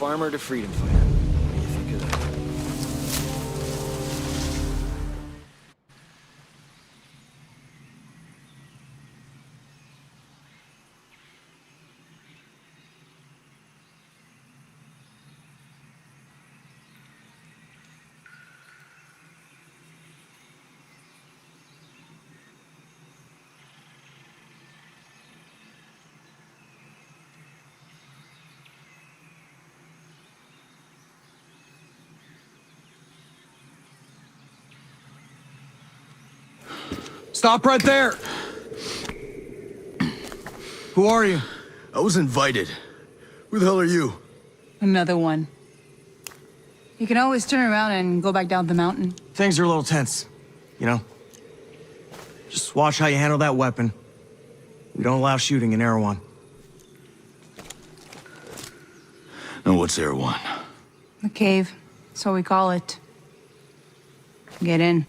farmer to freedom fighter. What do you think of that? Stop right there! Who are you? I was invited. Who the hell are you? Another one. You can always turn around and go back down the mountain. Things are a little tense, you know? Just watch how you handle that weapon. We don't allow shooting in Erewhon. No, what's Erewhon? The cave. That's what we call it. Get in.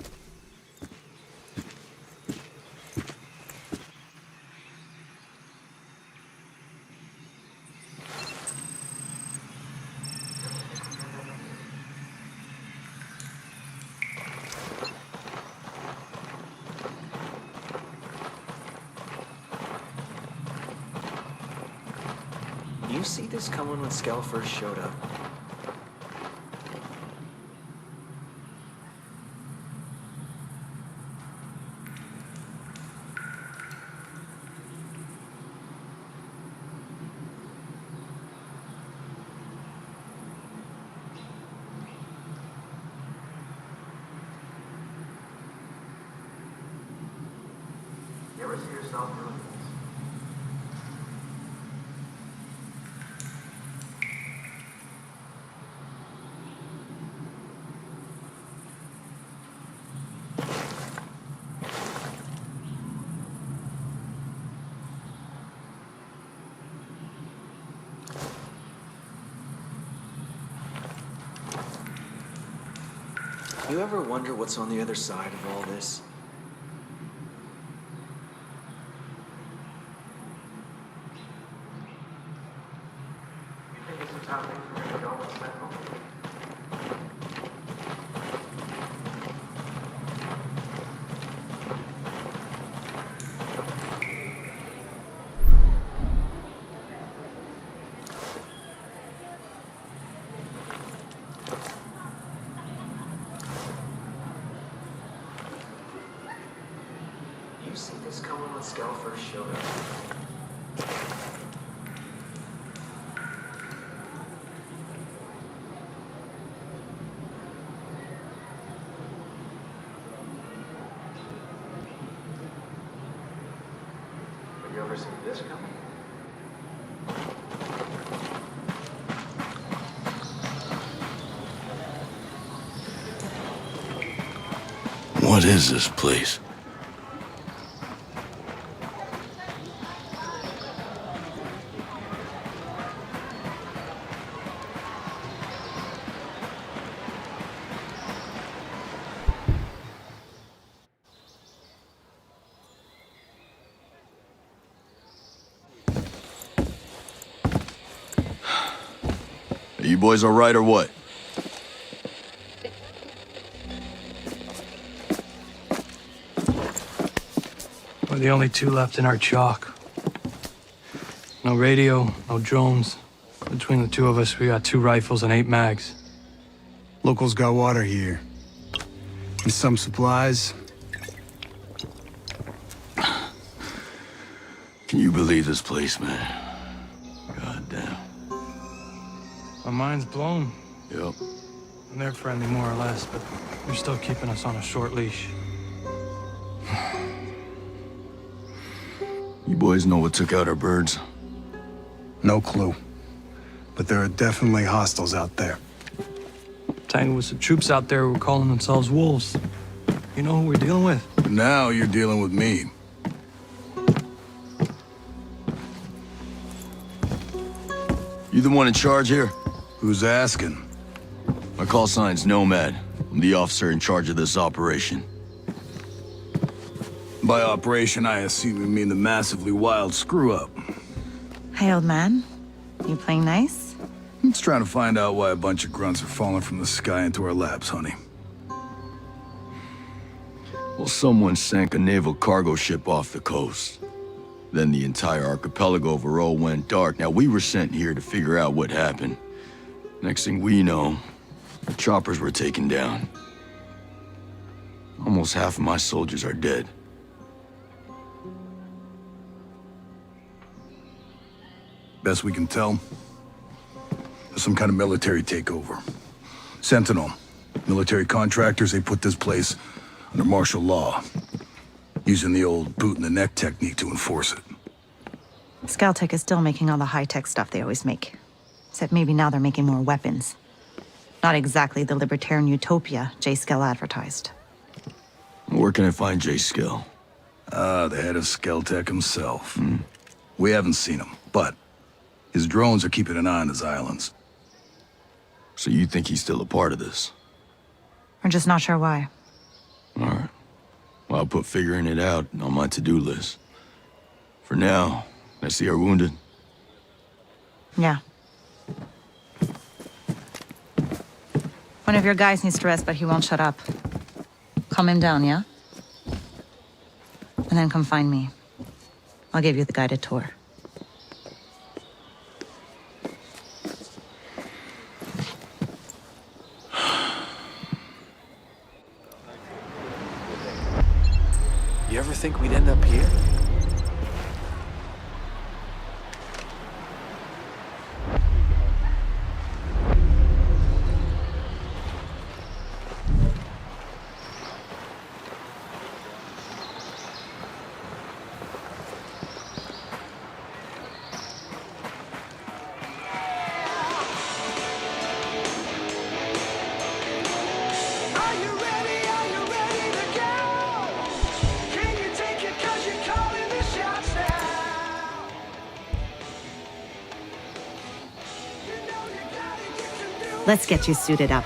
You see this coming when Skell first showed up? You ever see yourself doing this? You ever wonder what's on the other side of all this? You think it's a time for me to go with Central? You see this coming when Skell first showed up? Have you ever seen this coming? What is this place? Are you boys all right or what? We're the only two left in our chalk. No radio, no drones. Between the two of us, we got 2 rifles and 8 mags. Locals got water here. And some supplies. Can you believe this place, man? God damn. My mind's blown. Yep. And they're friendly, more or less, but they're still keeping us on a short leash. You boys know what took out our birds? No clue. But there are definitely hostiles out there. Tangled with some troops out there who were calling themselves wolves. You know who we're dealing with? Now you're dealing with me. You the one in charge here? Who's asking? My call sign's Nomad. I'm the officer in charge of this operation. By operation, I assume you mean the massively wild screw-up. Hey, old man. You playing nice? It's trying to find out why a bunch of grunts are falling from the sky into our laps, honey. Well, someone sank a naval cargo ship off the coast. Then the entire archipelago of Aro went dark. Now, we were sent here to figure out what happened. Next thing we know, the choppers were taken down. Almost half of my soldiers are dead. Best we can tell, there's some kind of military takeover. Sentinel, military contractors, they put this place under martial law, using the old boot-in-the-neck technique to enforce it. Scaltech is still making all the high-tech stuff they always make. Except maybe now they're making more weapons. Not exactly the libertarian utopia J. Skell advertised. Where can I find J. Skill? The head of Scaltech himself. We haven't seen him, but his drones are keeping an eye on his islands. So you think he's still a part of this? We're just not sure why. All right. Well, I'll put figuring it out on my to-do list. For now, let's see our wounded. Yeah. One of your guys needs to rest, but he won't shut up. Calm him down, yeah? And then come find me. I'll give you the guided tour. You ever think we'd end up here? Let's get you suited up.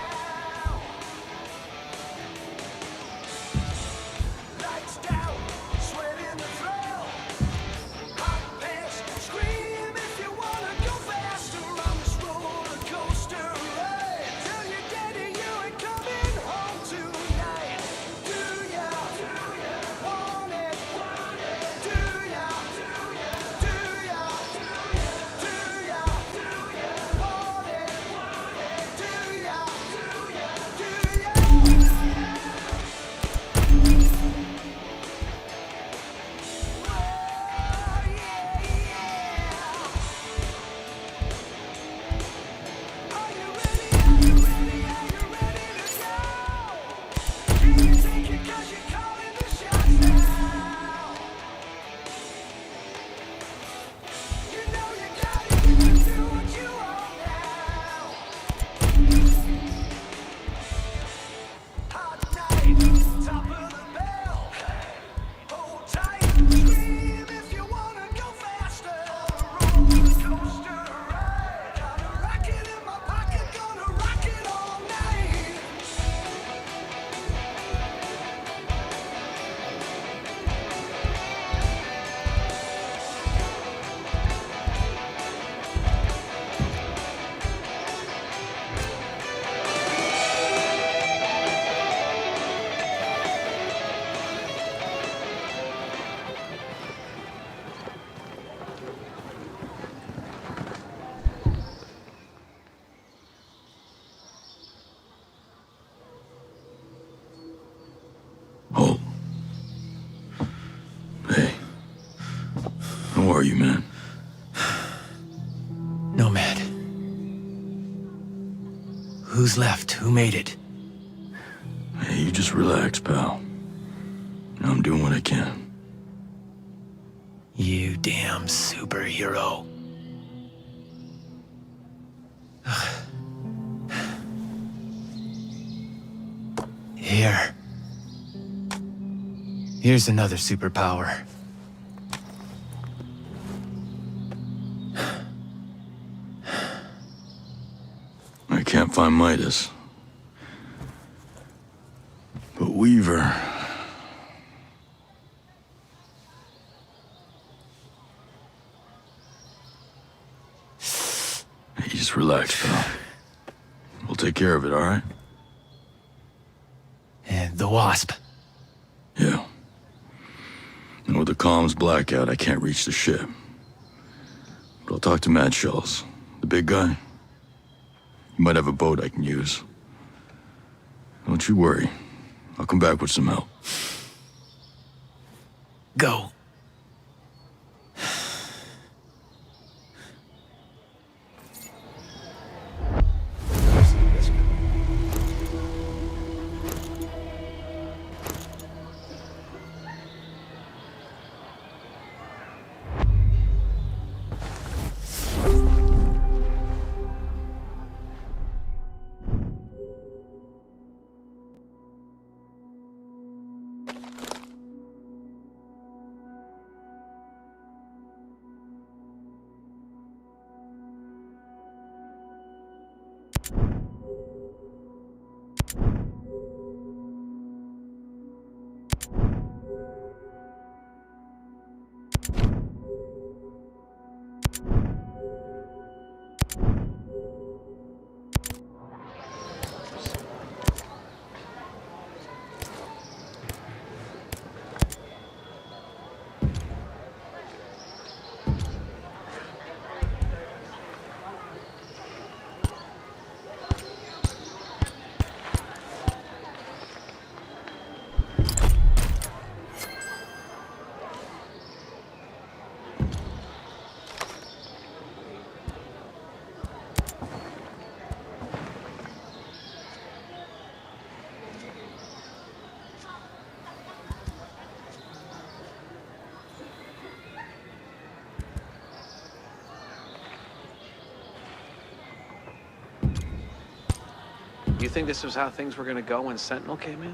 Oh. Hey. How are you, man? Nomad. Who's left? Who made it? Hey, you just relax, pal. I'm doing what I can. You damn superhero. Here. Here's another superpower. I can't find Midas. But Weaver... Hey, just relax, pal. We'll take care of it, all right? And the Wasp. Yeah. And with the comms blackout, I can't reach the ship. But I'll talk to Mad Shells, the big guy. He might have a boat I can use. Don't you worry. I'll come back with some help. Go. You think this was how things were gonna go when Sentinel came in?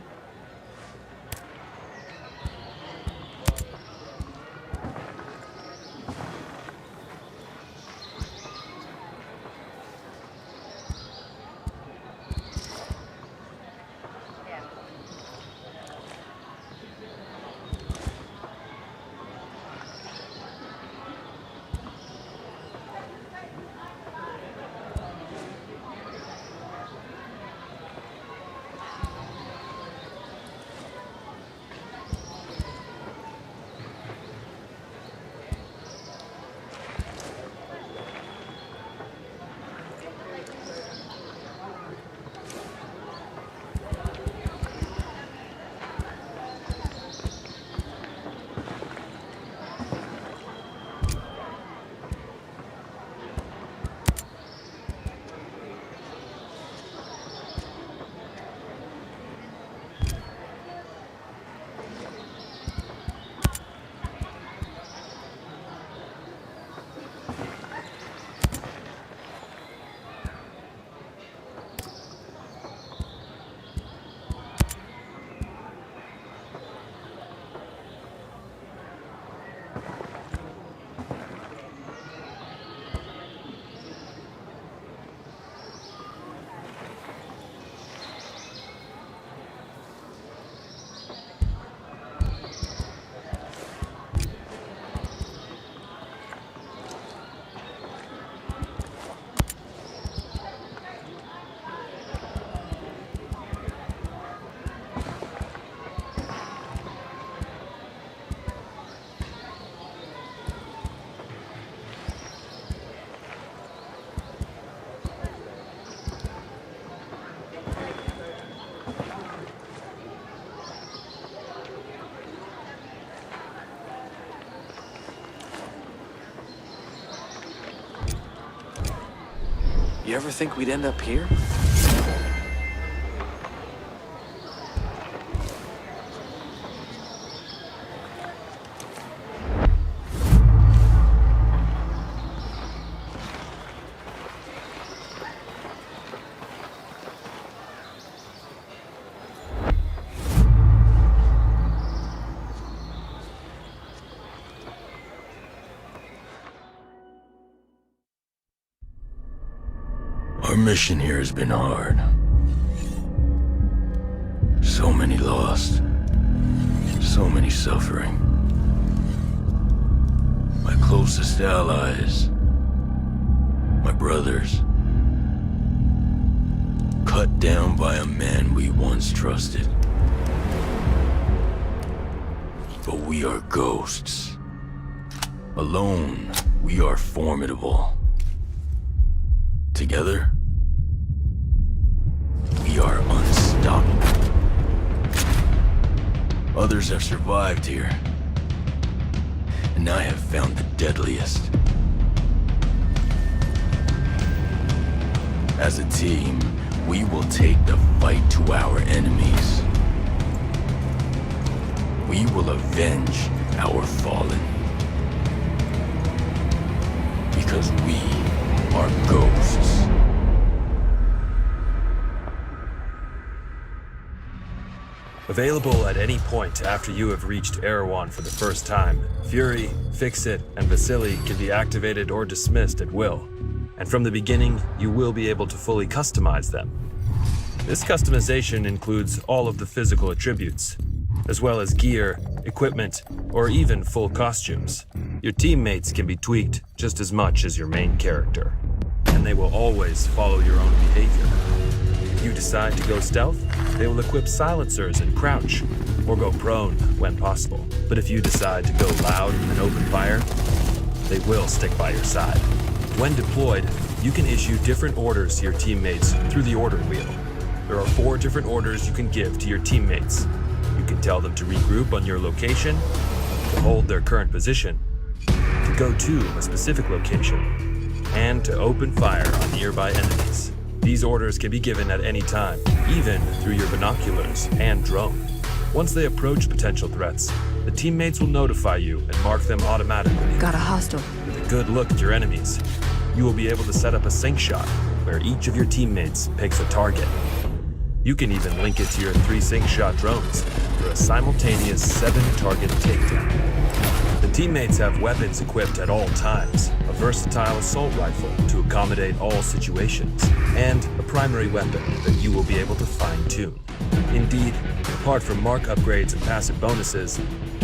You ever think we'd end up here? Our mission here has been hard. So many lost. So many suffering. My closest allies. My brothers. cut down by a man we once trusted. But we are ghosts. Alone, we are formidable. Together, we are unstoppable. Others have survived here, and I have found the deadliest. As a team, we will take the fight to our enemies. We will avenge our fallen. Because we are ghosts. Available at any point after you have reached Erewhon for the first time, Fury, Fix-It, and Vasily can be activated or dismissed at will. And from the beginning, you will be able to fully customize them. This customization includes all of the physical attributes, as well as gear, equipment, or even full costumes. Your teammates can be tweaked just as much as your main character, and they will always follow your own behavior. If you decide to go stealth, they will equip silencers and crouch, or go prone when possible. But if you decide to go loud and open fire, they will stick by your side. When deployed, you can issue different orders to your teammates through the order wheel. There are 4 different orders you can give to your teammates. You can tell them to regroup on your location, to hold their current position, to go to a specific location, and to open fire on nearby enemies. These orders can be given at any time, even through your binoculars and drone. Once they approach potential threats, the teammates will notify you and mark them automatically. Got a hostile. With a good look at your enemies, you will be able to set up a sync shot where each of your teammates picks a target. You can even link it to your 3 sync shot drones for a simultaneous 7-target takedown. The teammates have weapons equipped at all times, a versatile assault rifle to accommodate all situations, and a primary weapon that you will be able to fine-tune. Indeed, apart from mark upgrades and passive bonuses,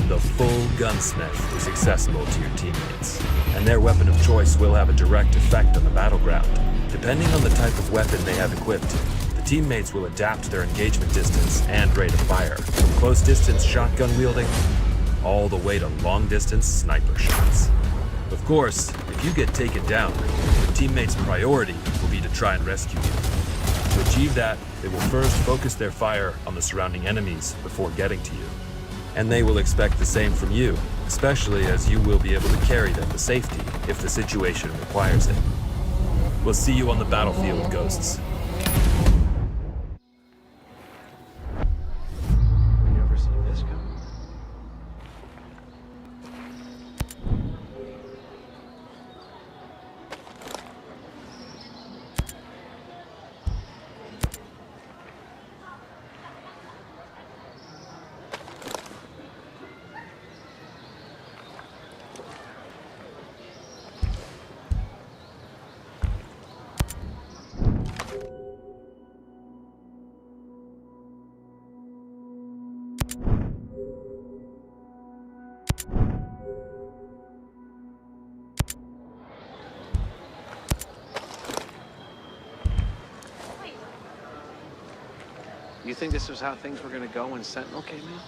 the full gunsmith is accessible to your teammates, and their weapon of choice will have a direct effect on the battleground. Depending on the type of weapon they have equipped, the teammates will adapt their engagement distance and rate of fire, from close-distance shotgun wielding all the way to long-distance sniper shots. Of course, if you get taken down, your teammates' priority will be to try and rescue you. To achieve that, they will first focus their fire on the surrounding enemies before getting to you. And they will expect the same from you, especially as you will be able to carry them to safety if the situation requires it. We'll see you on the battlefield, Ghosts. Have you ever seen this coming? You think this was how things were gonna go when Sentinel came in?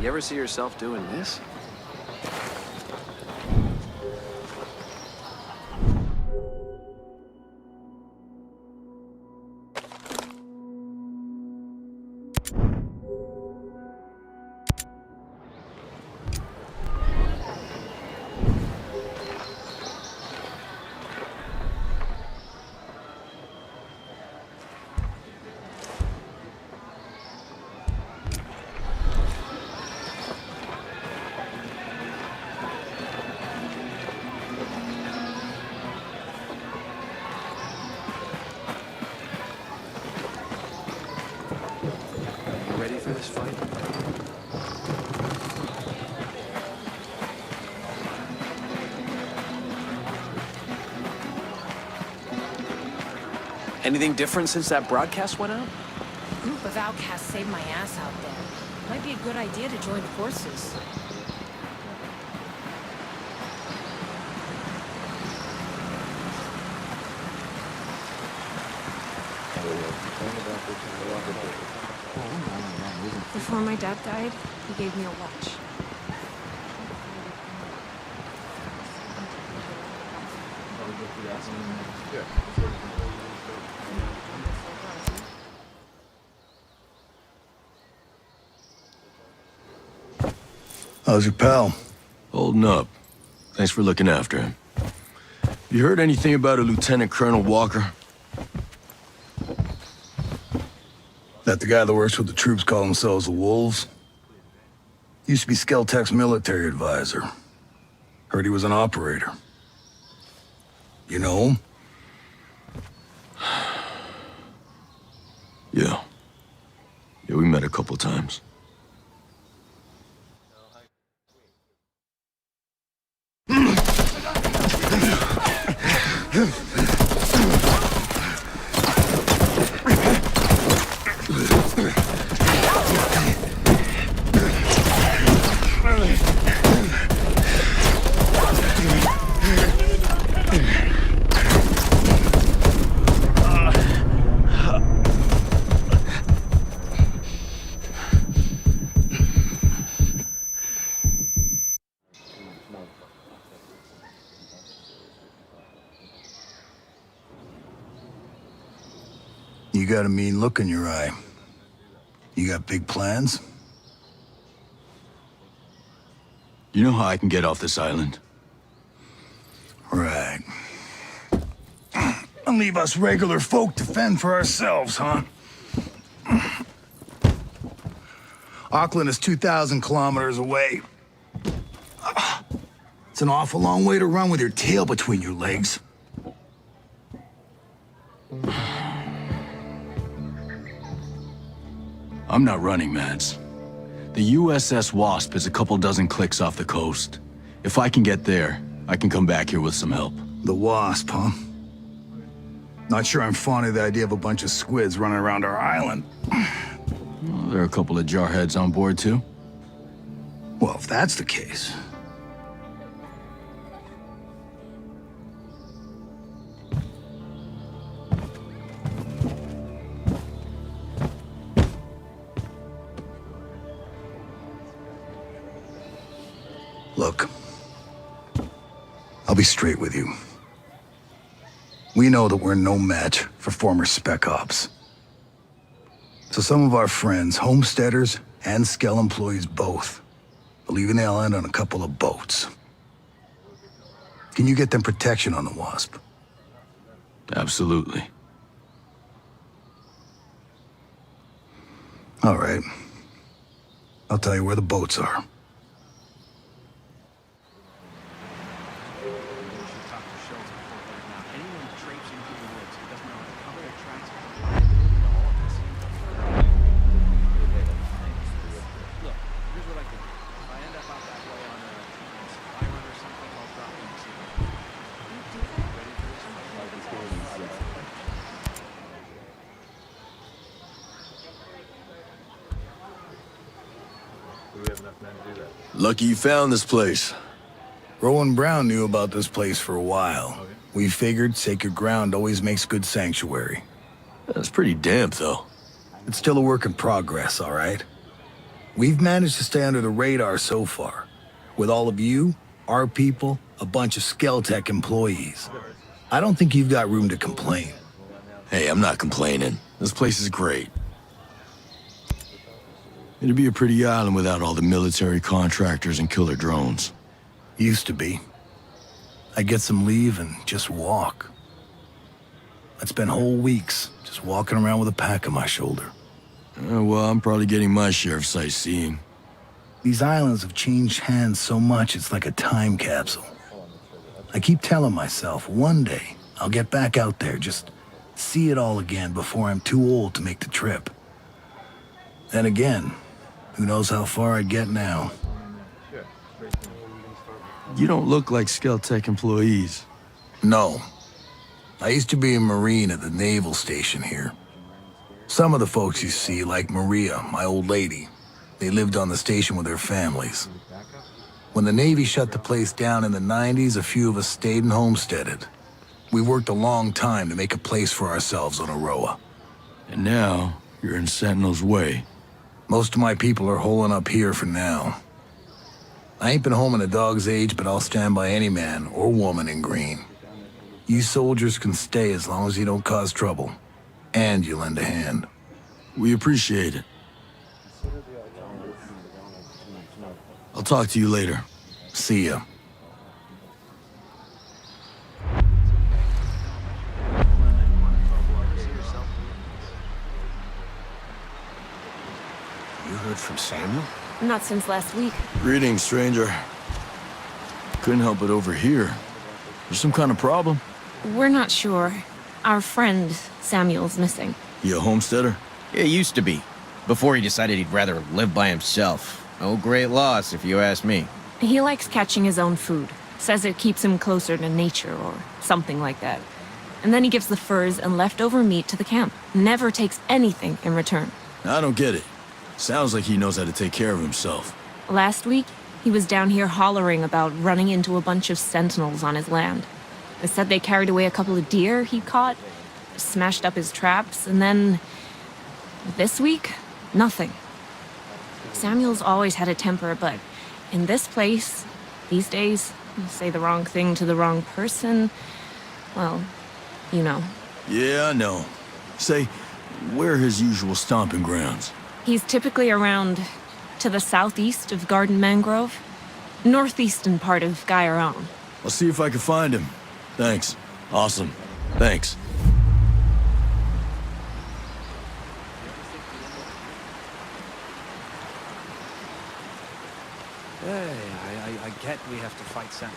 You ever see yourself doing this? this fight. Anything different since that broadcast went out? Group of outcasts saved my ass out there. Might be a good idea to join forces. Before my dad died, he gave me a watch. How's your pal? Holding up. Thanks for looking after him. You heard anything about a Lieutenant Colonel Walker? That the guy that works with the troops call themselves the Wolves? Used to be Skeltech's military advisor. Heard he was an operator. You know him? Yeah. Yeah, we met a couple times. You got a mean look in your eye. You got big plans? You know how I can get off this island? Right. And leave us regular folk to fend for ourselves, huh? Auckland is 2,000 kilometers away. It's an awful long way to run with your tail between your legs. I'm not running, Mads. The USS Wasp is a couple dozen clicks off the coast. If I can get there, I can come back here with some help. The Wasp, huh? Not sure I'm fond of the idea of a bunch of squids running around our island. Well, there are a couple of jarheads on board, too. Well, if that's the case... Look, I'll be straight with you. We know that we're no match for former Spec Ops. So some of our friends, homesteaders and Skell employees both, are leaving the island on a couple of boats. Can you get them protection on the Wasp? Absolutely. All right. I'll tell you where the boats are. Lucky you found this place. Rowan Brown knew about this place for a while. We figured sacred ground always makes good sanctuary. That's pretty damp, though. It's still a work in progress, all right? We've managed to stay under the radar so far. With all of you, our people, a bunch of Skeltech employees. I don't think you've got room to complain. Hey, I'm not complaining. This place is great. It'd be a pretty island without all the military contractors and killer drones. Used to be. I'd get some leave and just walk. I'd spend whole weeks just walking around with a pack on my shoulder. Well, I'm probably getting my share of sightseeing. These islands have changed hands so much it's like a time capsule. I keep telling myself one day I'll get back out there, just see it all again before I'm too old to make the trip. Then again, Who knows how far I'd get now? You don't look like Skeltech employees. No. I used to be a Marine at the naval station here. Some of the folks you see, like Maria, my old lady, they lived on the station with their families. When the Navy shut the place down in the 90s, a few of us stayed and homesteaded. We worked a long time to make a place for ourselves on Aroa. And now, you're in Sentinel's way. Most of my people are holing up here for now. I ain't been home in a dog's age, but I'll stand by any man or woman in green. You soldiers can stay as long as you don't cause trouble. And you lend a hand. We appreciate it. I'll talk to you later. See ya. You heard from Samuel? Not since last week. Greetings, stranger. Couldn't help but overhear. There's some kind of problem? We're not sure. Our friend, Samuel's missing. You a homesteader? It used to be. Before he decided he'd rather live by himself. No great loss, if you ask me. He likes catching his own food. Says it keeps him closer to nature or something like that. And then he gives the furs and leftover meat to the camp. Never takes anything in return. I don't get it. Sounds like he knows how to take care of himself. Last week, he was down here hollering about running into a bunch of sentinels on his land. They said they carried away a couple of deer he caught, smashed up his traps, and then... this week, nothing. Samuel's always had a temper, but in this place, these days, you say the wrong thing to the wrong person, well, you know. Yeah, I know. Say, where are his usual stomping grounds? He's typically around to the southeast of Garden Mangrove, northeastern part of Gaiaron. I'll see if I can find him. Thanks. Awesome. Thanks. Hey, I get we have to fight Sam.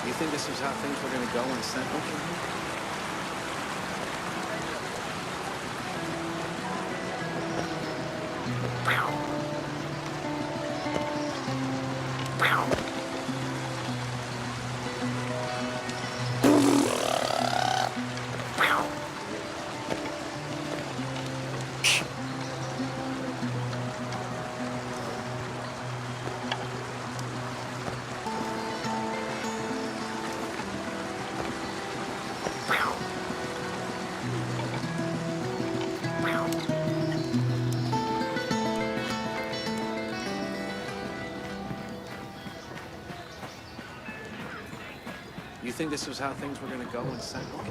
You think this is how things were going to go in Sentinel? You think this was how things were going to go in Sentinel?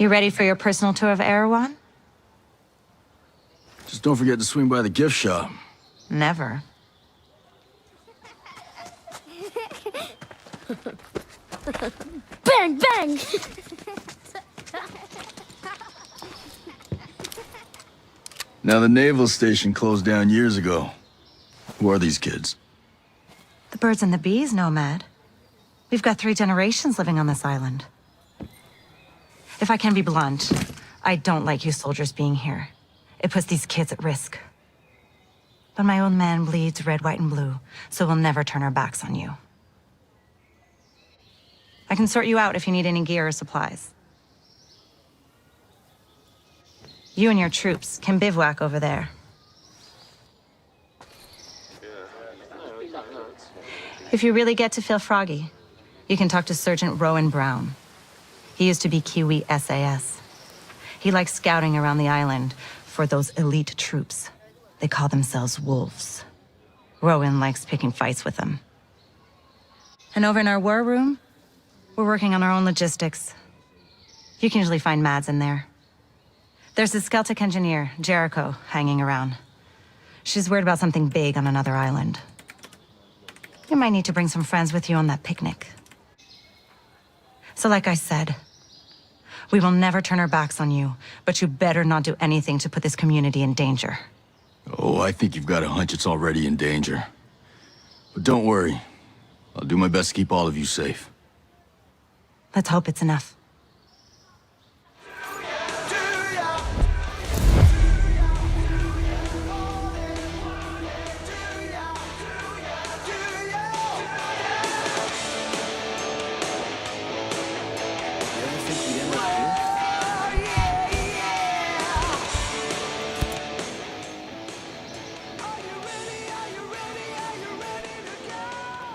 You ready for your personal tour of Erewhon? Just don't forget to swing by the gift shop. Never. Bang, bang! Now, the naval station closed down years ago. Who are these kids? The birds and the bees, Nomad. We've got 3 generations living on this island. If I can be blunt, I don't like you soldiers being here. It puts these kids at risk. But my old man bleeds red, white, and blue, so we'll never turn our backs on you. I can sort you out if you need any gear or supplies. You and your troops can bivouac over there. If you really get to feel froggy, you can talk to Sergeant Rowan Brown. He used to be Kiwi SAS. He likes scouting around the island for those elite troops. They call themselves wolves. Rowan likes picking fights with them. And over in our war room, we're working on our own logistics. You can usually find Mads in there. There's a Skeltec engineer, Jericho, hanging around. She's worried about something big on another island. You might need to bring some friends with you on that picnic. So like I said, we will never turn our backs on you, but you better not do anything to put this community in danger. Oh, I think you've got a hunch it's already in danger. But don't worry. I'll do my best to keep all of you safe. Let's hope it's enough.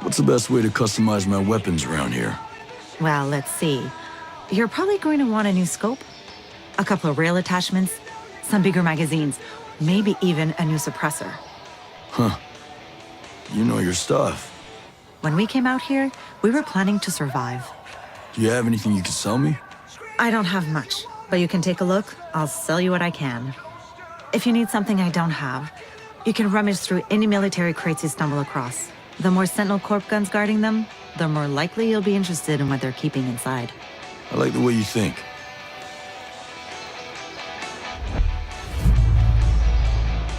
What's the best way to customize my weapons around here? Well, let's see. You're probably going to want a new scope, a couple of rail attachments, some bigger magazines, maybe even a new suppressor. Huh. You know your stuff. When we came out here, we were planning to survive. Do you have anything you can sell me? I don't have much, but you can take a look. I'll sell you what I can. If you need something I don't have, you can rummage through any military crates you stumble across. The more Sentinel Corp guns guarding them, the more likely you'll be interested in what they're keeping inside. I like the way you think.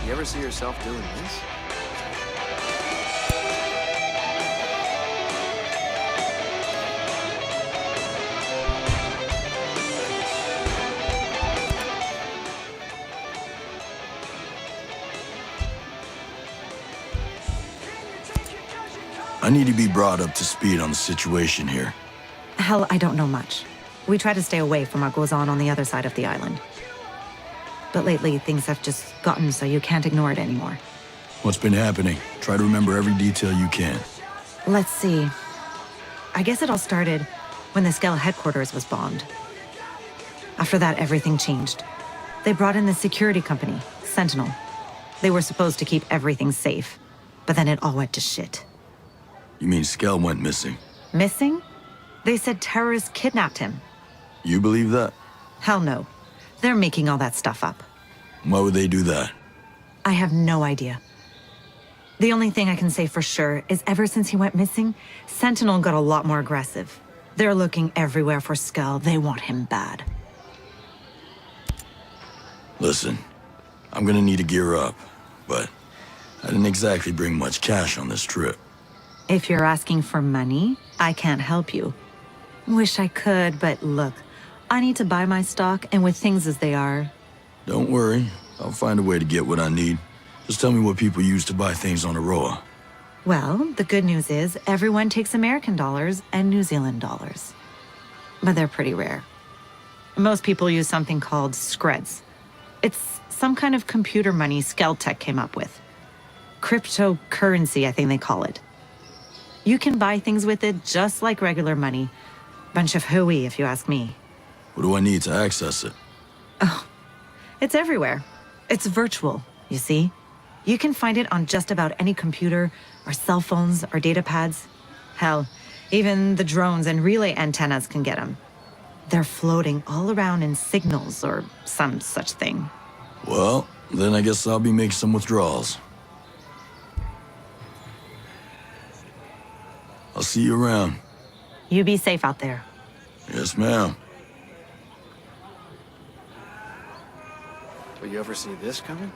You ever see yourself doing this? I need to be brought up to speed on the situation here. Hell, I don't know much. We try to stay away from what goes on the other side of the island. But lately, things have just gotten so you can't ignore it anymore. What's been happening? Try to remember every detail you can. Let's see. I guess it all started when the Skell headquarters was bombed. After that, everything changed. They brought in the security company, Sentinel. They were supposed to keep everything safe, but then it all went to shit. You mean Skell went missing? Missing? They said terrorists kidnapped him. You believe that? Hell no. They're making all that stuff up. Why would they do that? I have no idea. The only thing I can say for sure is ever since he went missing, Sentinel got a lot more aggressive. They're looking everywhere for Skell. They want him bad. Listen, I'm gonna need to gear up, but I didn't exactly bring much cash on this trip. If you're asking for money, I can't help you. Wish I could, but look, I need to buy my stock, and with things as they are... Don't worry, I'll find a way to get what I need. Just tell me what people use to buy things on Aroa. Well, the good news is everyone takes American dollars and New Zealand dollars. But they're pretty rare. Most people use something called Screds. It's some kind of computer money Skeltec came up with. Cryptocurrency, I think they call it. You can buy things with it just like regular money. Bunch of hooey, if you ask me. What do I need to access it? Oh, it's everywhere. It's virtual, you see? You can find it on just about any computer, or cell phones, or data pads. Hell, even the drones and relay antennas can get them. They're floating all around in signals or some such thing. Well, then I guess I'll be making some withdrawals. I'll see you around. You be safe out there. Yes, ma'am. Will you ever see this coming?